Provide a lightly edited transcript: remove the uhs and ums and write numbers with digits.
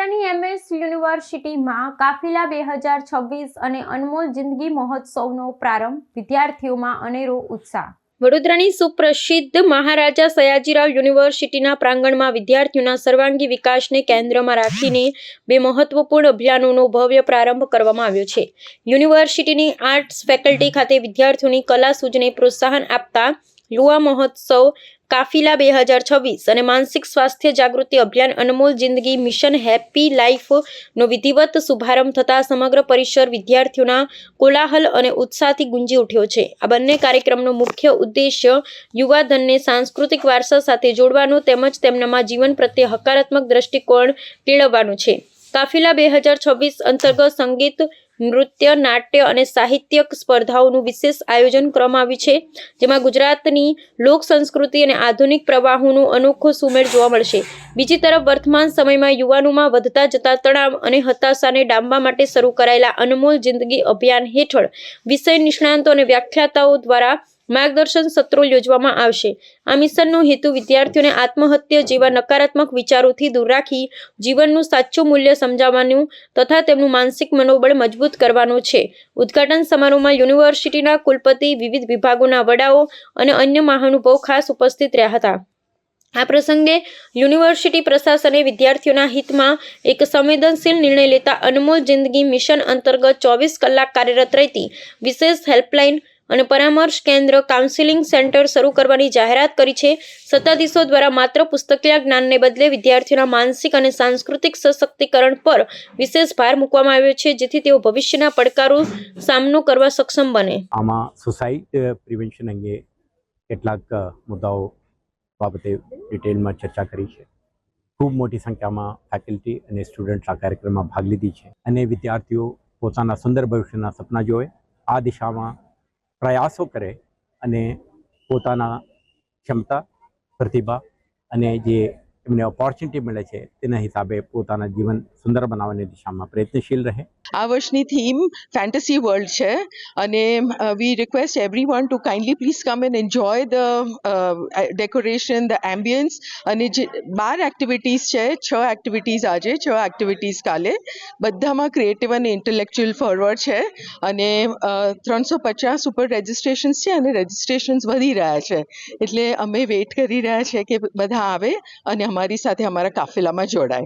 વડોદરાની એમએસ યુનિવર્સિટીમાં કાફિલા 2026 અને અનમોલ જિંદગી મહોત્સવનો પ્રારંભ, વિદ્યાર્થીઓમાં અનેરો ઉત્સાહ। વડોદરાની સુપ્રસિદ્ધ મહારાજા સયાજીરાવ યુનિવર્સિટીના પ્રાંગણમાં વિદ્યાર્થીઓના સર્વાંગી વિકાસને કેન્દ્રમાં રાખીને બે મહત્વપૂર્ણ અભિયાનોનો ભવ્ય પ્રારંભ કરવામાં આવ્યો છે। યુનિવર્સિટીની આર્ટ્સ ફેકલ્ટી ખાતે વિદ્યાર્થીઓની કલા સૂઝને પ્રોત્સાહન આપતા યુવા મહોત્સવ કાફિલા 2026 અને માનસિક સ્વાસ્થ્ય જાગૃતિ અભિયાન અનમોલ જિંદગી મિશન હેપી લાઈફનો વિધિવત શુભારંભ થતા સમગ્ર પરિસર વિદ્યાર્થીઓના કોલાહલ અને ઉત્સાહથી ગુંજી ઉઠ્યો છે। આ બંને કાર્યક્રમનો મુખ્ય ઉદ્દેશ્ય યુવાધનને સાંસ્કૃતિક વારસા સાથે જોડવાનો તેમજ તેમનામાં જીવન પ્રત્યે હકારાત્મક દ્રષ્ટિકોણ કેળવવાનો છે। કાફિલા 2026 અંતર્ગત સંગીત, નૃત્ય, નાટ્ય અને સાહિત્યિક સ્પર્ધાઓનું વિશેષ આયોજન કરવામાં આવ્યું છે, જેમાં ગુજરાતની લોક સંસ્કૃતિ અને આધુનિક પ્રવાહોનું અનોખો સુમેળ જોવા મળશે। બીજી તરફ વર્તમાન સમયમાં યુવાનોમાં વધતા જતા તણાવ અને હતાશાને ડામવા માટે શરૂ કરાયેલા અનમોલ જિંદગી અભિયાન હેઠળ વિષય નિષ્ણાતો અને વ્યાખ્યાતાઓ દ્વારા માર્ગદર્શન સત્રો યોજવામાં આવશે। આ મિશનનો હેતુ વિદ્યાર્થીઓને આત્મહત્યા જેવા નકારાત્મક વિચારોથી દૂર રાખી જીવનનું સાચું મૂલ્ય સમજાવવાનું તથા તેમનું માનસિક મનોબળ મજબૂત કરવાનો છે। ઉદ્ઘાટન સમારોહમાં યુનિવર્સિટીના કુલપતિ, વિવિધ વિભાગોના વડાઓ અને અન્ય મહાનુભાવો ખાસ ઉપસ્થિત રહ્યા હતા। આ પ્રસંગે યુનિવર્સિટી પ્રશાસને વિદ્યાર્થીઓના હિતમાં એક સંવેદનશીલ નિર્ણય લેતા અનમોલ જિંદગી મિશન અંતર્ગત 24 કલાક કાર્યરત રહેતી વિશેષ હેલ્પલાઇન અને પરામર્શ કેન્દ્ર, કાઉન્સિલિંગ સેન્ટર શરૂ કરવાની જાહેરાત કરી છે। સત્તાધીશો દ્વારા માત્ર પુસ્તકીય જ્ઞાનને બદલે વિદ્યાર્થીઓના માનસિક અને સાંસ્કૃતિક સશક્તિકરણ પર વિશેષ ભાર મૂકવામાં આવ્યો છે, જેથી તેઓ ભવિષ્યના પડકારોનો સામનો કરવા સક્ષમ બને। આમાં સુસાઇડ પ્રિવેન્શન અંગે કેટલાક મુદ્દાઓ બાબતે ડિટેલમાં ચર્ચા કરી છે। ખૂબ મોટી સંખ્યામાં ફેકલ્ટી અને સ્ટુડન્ટ્સ આ કાર્યક્રમમાં ભાગ લીધી છે અને વિદ્યાર્થીઓ પોતાના સુંદર ભવિષ્યના સપના જોવે, આ દિશામાં પ્રયાસો કરે અને પોતાના ક્ષમતા, પ્રતિભા અને જે એમને ઓપોર્ચ્યુનિટી મળે છે તેના હિસાબે પોતાના જીવન સુંદર બનાવવાની દિશામાં પ્રયત્નશીલ રહે। આ વર્ષની થીમ ફેન્ટસી વર્લ્ડ છે અને we request everyone to kindly please come and enjoy the decoration, the ambience અને જે 12 એક્ટિવિટીઝ છે, 6 એક્ટિવિટીઝ આજે, 6 એક્ટિવિટીઝ કાલે, બધામાં ક્રિએટિવ અને ઇન્ટેલેક્ચ્યુઅલ ફોરવર્ડ છે અને 350 ઉપર રજિસ્ટ્રેશન્સ છે અને રજિસ્ટ્રેશન્સ વધી રહ્યા છે, એટલે અમે વેઇટ કરી રહ્યા છે કે બધા આવે અને અમારી સાથે અમારા કાફિલામાં જોડાય।